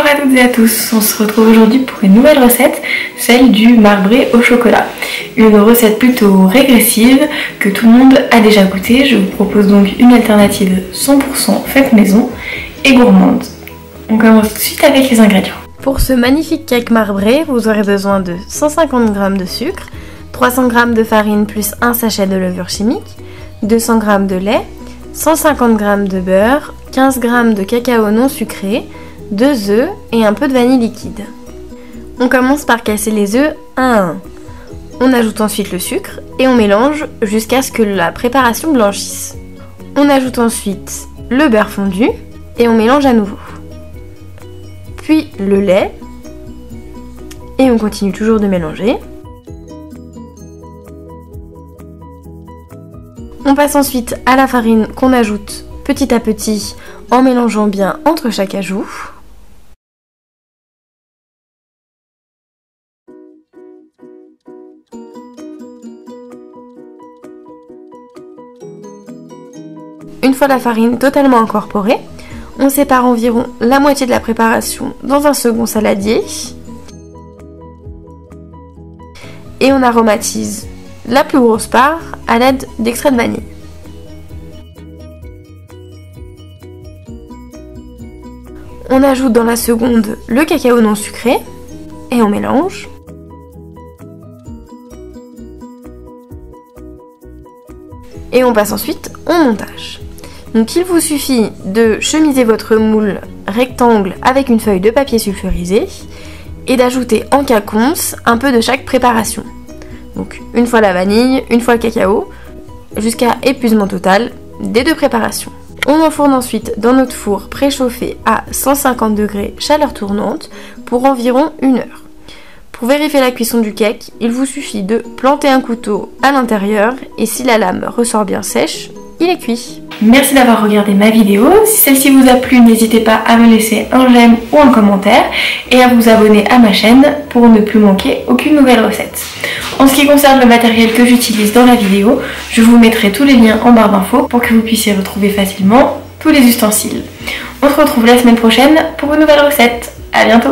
Bonjour à toutes et à tous, on se retrouve aujourd'hui pour une nouvelle recette, celle du marbré au chocolat. Une recette plutôt régressive que tout le monde a déjà goûté. Je vous propose donc une alternative 100% faite maison et gourmande. On commence tout de suite avec les ingrédients. Pour ce magnifique cake marbré, vous aurez besoin de 150 g de sucre, 300 g de farine plus un sachet de levure chimique, 200 g de lait, 150 g de beurre, 15 g de cacao non sucré, 2 œufs et un peu de vanille liquide. On commence par casser les œufs un à un. On ajoute ensuite le sucre et on mélange jusqu'à ce que la préparation blanchisse. On ajoute ensuite le beurre fondu et on mélange à nouveau. Puis le lait et on continue toujours de mélanger. On passe ensuite à la farine qu'on ajoute petit à petit en mélangeant bien entre chaque ajout. Une fois la farine totalement incorporée, on sépare environ la moitié de la préparation dans un second saladier et on aromatise la plus grosse part à l'aide d'extrait de vanille. On ajoute dans la seconde le cacao non sucré et on mélange. Et on passe ensuite au montage. Donc il vous suffit de chemiser votre moule rectangle avec une feuille de papier sulfurisé et d'ajouter en quinconce un peu de chaque préparation. Donc une fois la vanille, une fois le cacao, jusqu'à épuisement total des deux préparations. On enfourne ensuite dans notre four préchauffé à 150 degrés chaleur tournante pour environ 1 heure. Pour vérifier la cuisson du cake, il vous suffit de planter un couteau à l'intérieur et si la lame ressort bien sèche, il est cuit. Merci d'avoir regardé ma vidéo. Si celle-ci vous a plu, n'hésitez pas à me laisser un j'aime ou un commentaire et à vous abonner à ma chaîne pour ne plus manquer aucune nouvelle recette. En ce qui concerne le matériel que j'utilise dans la vidéo, je vous mettrai tous les liens en barre d'infos pour que vous puissiez retrouver facilement tous les ustensiles. On se retrouve la semaine prochaine pour une nouvelle recette. À bientôt!